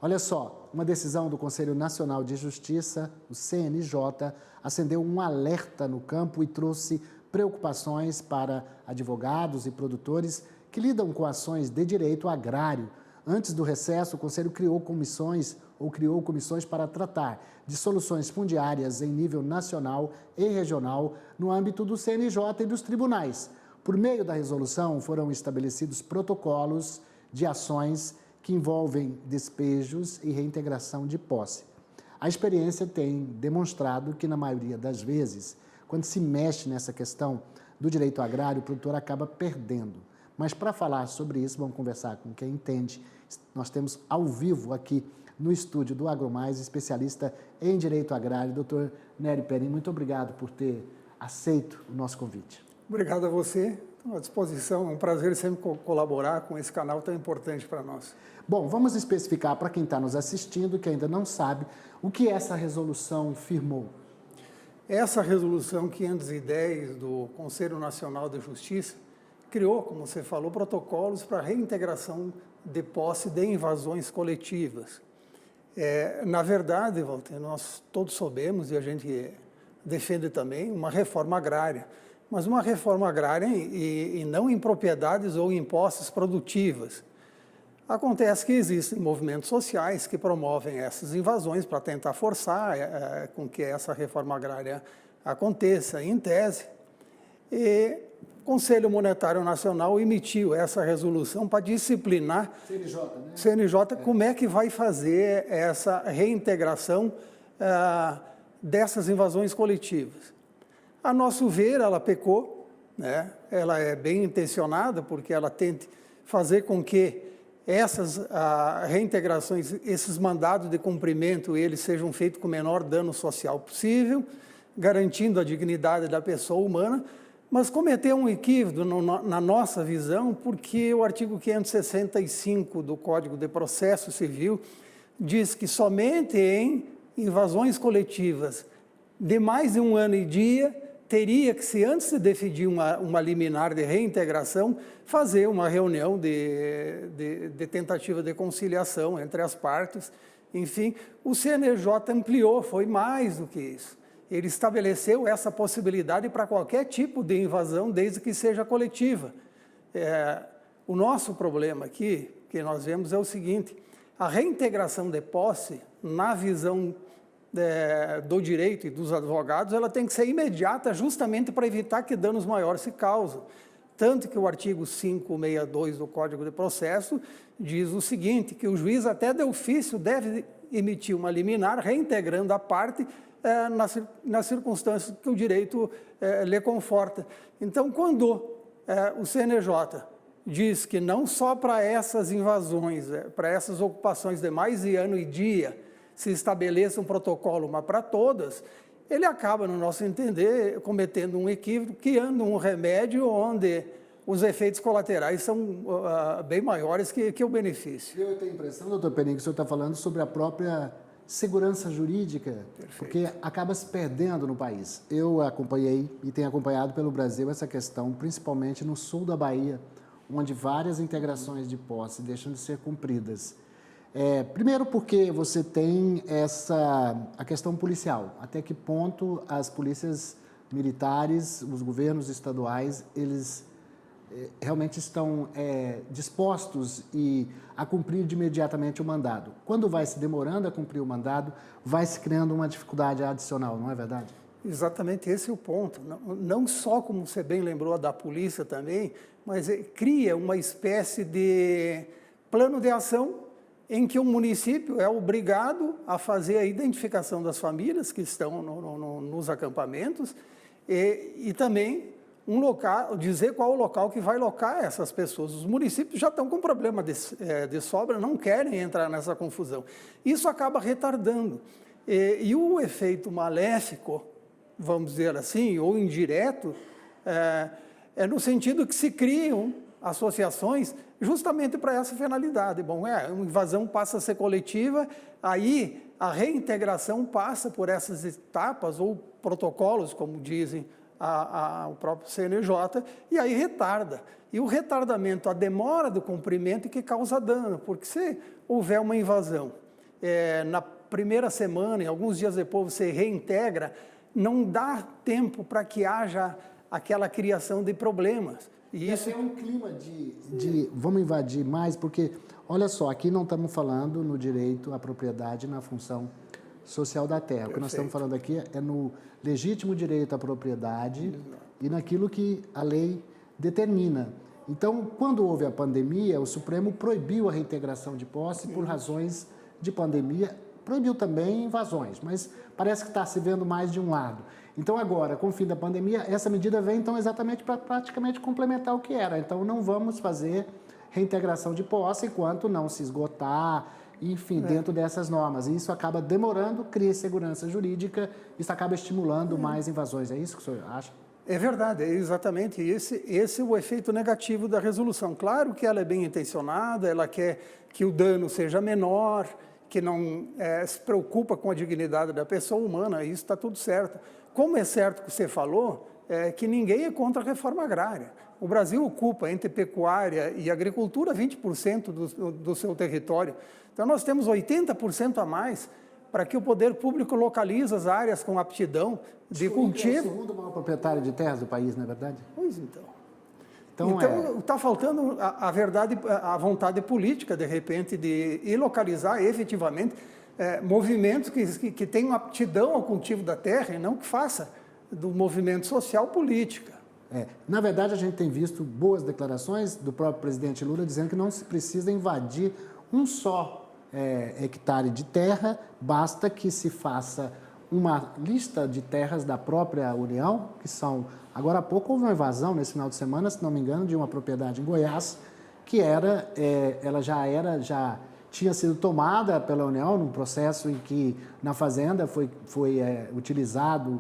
Olha só, uma decisão do Conselho Nacional de Justiça, o CNJ, acendeu um alerta no campo e trouxe preocupações para advogados e produtores que lidam com ações de direito agrário. Antes do recesso, o Conselho criou comissões para tratar de soluções fundiárias em nível nacional e regional no âmbito do CNJ e dos tribunais. Por meio da resolução, foram estabelecidos protocolos de ações que envolvem despejos e reintegração de posse. A experiência tem demonstrado que, na maioria das vezes, quando se mexe nessa questão do direito agrário, o produtor acaba perdendo. Mas para falar sobre isso, vamos conversar com quem entende. Nós temos ao vivo aqui no estúdio do AgroMais, especialista em direito agrário, doutor Nery Perim. Muito obrigado por ter aceito o nosso convite. Obrigado a você, estou à disposição, é um prazer sempre colaborar com esse canal tão importante para nós. Bom, vamos especificar para quem está nos assistindo, que ainda não sabe, o que essa resolução firmou. Essa resolução 510 do Conselho Nacional de Justiça criou, como você falou, protocolos para reintegração de posse de invasões coletivas. Na verdade, Walter, nós todos soubemos, e a gente defende também, uma reforma agrária, mas uma reforma agrária e não em propriedades ou em posses produtivas. Acontece que existem movimentos sociais que promovem essas invasões para tentar forçar com que essa reforma agrária aconteça, em tese. E o Conselho Monetário Nacional emitiu essa resolução para disciplinar CNJ, como é que vai fazer essa reintegração dessas invasões coletivas. A nosso ver, ela pecou, né? Ela é bem intencionada, porque ela tenta fazer com que essas reintegrações, esses mandados de cumprimento, eles sejam feitos com o menor dano social possível, garantindo a dignidade da pessoa humana, mas cometeu um equívoco na nossa visão, porque o artigo 565 do Código de Processo Civil diz que somente em invasões coletivas de mais de 1 ano e dia, teria que, se antes de decidir uma liminar de reintegração, fazer uma reunião de tentativa de conciliação entre as partes. Enfim, o CNJ ampliou, foi mais do que isso. Ele estabeleceu essa possibilidade para qualquer tipo de invasão, desde que seja coletiva. O nosso problema aqui, que nós vemos, é o seguinte: a reintegração de posse, na visão do direito e dos advogados, ela tem que ser imediata, justamente para evitar que danos maiores se causem. Tanto que o artigo 562 do Código de Processo diz o seguinte, que o juiz até de ofício deve emitir uma liminar reintegrando a parte nas circunstâncias que o direito lhe conforta. Então, quando o CNJ diz que não só para essas invasões, para essas ocupações de mais de ano e dia, se estabeleça um protocolo, mas para todas, ele acaba, no nosso entender, cometendo um equívoco, criando um remédio onde os efeitos colaterais são bem maiores que o benefício. Eu tenho a impressão, doutor Perim, que o senhor está falando sobre a própria segurança jurídica, perfeito, porque acaba se perdendo no país. Eu acompanhei e tenho acompanhado pelo Brasil essa questão, principalmente no sul da Bahia, onde várias integrações de posse deixam de ser cumpridas. Primeiro porque você tem a questão policial, até que ponto as polícias militares, os governos estaduais, eles realmente estão dispostos a cumprir imediatamente o mandado. Quando vai se demorando a cumprir o mandado, vai se criando uma dificuldade adicional, não é verdade? Exatamente, esse é o ponto. Não só, como você bem lembrou, da polícia também, mas cria uma espécie de plano de ação em que o município é obrigado a fazer a identificação das famílias que estão nos acampamentos e também um local, dizer qual o local que vai locar essas pessoas. Os municípios já estão com problema de sobra, não querem entrar nessa confusão. Isso acaba retardando. E o efeito maléfico, vamos dizer assim, ou indireto, é no sentido que se criam associações justamente para essa finalidade. Bom, a invasão passa a ser coletiva, aí a reintegração passa por essas etapas ou protocolos, como dizem o próprio CNJ, e aí retarda. E o retardamento, a demora do cumprimento que causa dano, porque se houver uma invasão na primeira semana, em alguns dias depois você reintegra, não dá tempo para que haja aquela criação de problemas. E isso é um clima de vamos invadir mais, porque, olha só, aqui não estamos falando no direito à propriedade na função social da terra. O que nós estamos falando aqui é no legítimo direito à propriedade e naquilo que a lei determina. Então, quando houve a pandemia, o Supremo proibiu a reintegração de posse por razões de pandemia, proibiu também invasões, mas parece que está se vendo mais de um lado. Então, agora, com o fim da pandemia, essa medida vem, então, exatamente para praticamente complementar o que era. Então, não vamos fazer reintegração de posse enquanto não se esgotar, enfim, dentro dessas normas. E isso acaba demorando, cria insegurança jurídica, isso acaba estimulando mais invasões. É isso que o senhor acha? É verdade, é exatamente esse é o efeito negativo da resolução. Claro que ela é bem intencionada, ela quer que o dano seja menor, que não se preocupa com a dignidade da pessoa humana, isso está tudo certo. Como é certo que você falou, que ninguém é contra a reforma agrária. O Brasil ocupa, entre pecuária e agricultura, 20% do seu território. Então, nós temos 80% a mais para que o poder público localize as áreas com aptidão de cultivo. É o segundo maior proprietário de terras do país, não é verdade? Pois então está faltando a vontade política, de repente, de ir localizar efetivamente movimentos que tenham aptidão ao cultivo da terra e não que faça do movimento social política. Na verdade, a gente tem visto boas declarações do próprio presidente Lula dizendo que não se precisa invadir um só hectare de terra, basta que se faça uma lista de terras da própria União, que são... Agora há pouco houve uma invasão nesse final de semana, se não me engano, de uma propriedade em Goiás, que ela já tinha sido tomada pela União num processo em que na fazenda foi utilizado,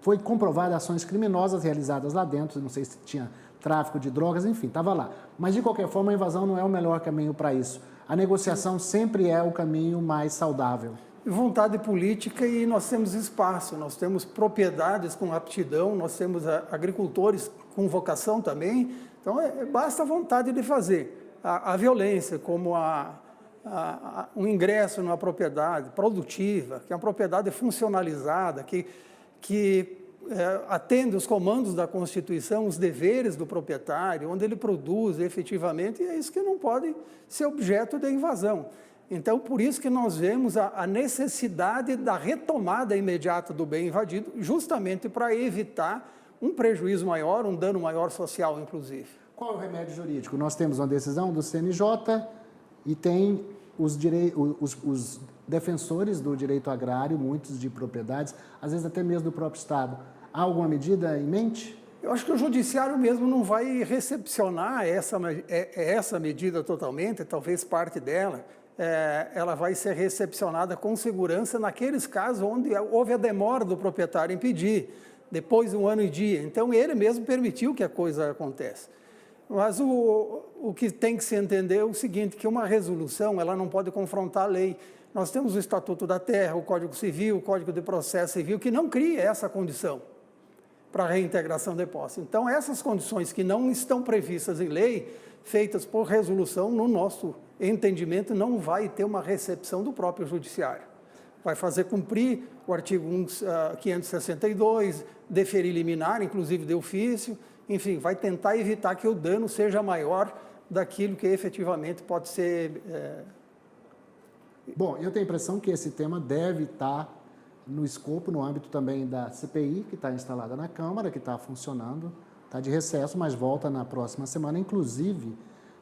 foi comprovada ações criminosas realizadas lá dentro, não sei se tinha tráfico de drogas, enfim, estava lá. Mas de qualquer forma a invasão não é o melhor caminho para isso. A negociação sempre é o caminho mais saudável. Vontade política e nós temos espaço, nós temos propriedades com aptidão, nós temos agricultores com vocação também, então basta a vontade de fazer. A violência, como um ingresso numa propriedade produtiva, que é uma propriedade funcionalizada, que atende os comandos da Constituição, os deveres do proprietário, onde ele produz efetivamente, e é isso que não pode ser objeto de invasão. Então, por isso que nós vemos a necessidade da retomada imediata do bem invadido, justamente para evitar um prejuízo maior, um dano maior social, inclusive. Qual é o remédio jurídico? Nós temos uma decisão do CNJ e tem os defensores do direito agrário, muitos de propriedades, às vezes até mesmo do próprio Estado. Há alguma medida em mente? Eu acho que o judiciário mesmo não vai recepcionar essa medida totalmente, talvez parte dela. Ela vai ser recepcionada com segurança naqueles casos onde houve a demora do proprietário em pedir, depois de 1 ano e dia. Então, ele mesmo permitiu que a coisa aconteça. Mas o que tem que se entender é o seguinte, que uma resolução ela não pode confrontar a lei. Nós temos o Estatuto da Terra, o Código Civil, o Código de Processo Civil, que não cria essa condição para a reintegração de posse. Então, essas condições que não estão previstas em lei, feitas por resolução, no nosso entendimento, não vai ter uma recepção do próprio judiciário. Vai fazer cumprir o artigo 562, deferir liminar, inclusive de ofício, enfim, vai tentar evitar que o dano seja maior daquilo que efetivamente pode ser... Bom, eu tenho a impressão que esse tema deve estar no escopo, no âmbito também da CPI, que está instalada na Câmara, que está funcionando, está de recesso, mas volta na próxima semana, inclusive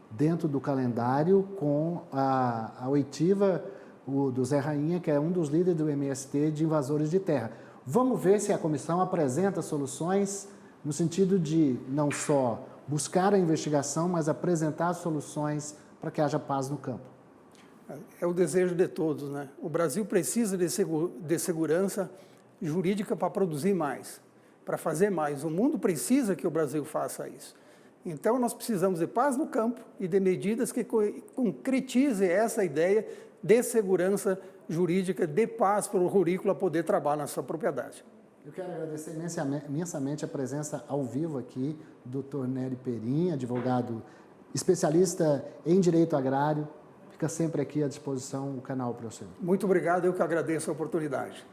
dentro do calendário com a oitiva do Zé Rainha, que é um dos líderes do MST de invasores de terra. Vamos ver se a comissão apresenta soluções no sentido de não só buscar a investigação, mas apresentar soluções para que haja paz no campo. É o desejo de todos, né? O Brasil precisa de segurança jurídica para produzir mais, para fazer mais. O mundo precisa que o Brasil faça isso. Então, nós precisamos de paz no campo e de medidas que concretizem essa ideia de segurança jurídica, de paz para o rurícola poder trabalhar na sua propriedade. Eu quero agradecer imensamente a presença ao vivo aqui do Dr. Nery Perim, advogado especialista em direito agrário. Fica sempre aqui à disposição o canal, professor. Muito obrigado, eu que agradeço a oportunidade.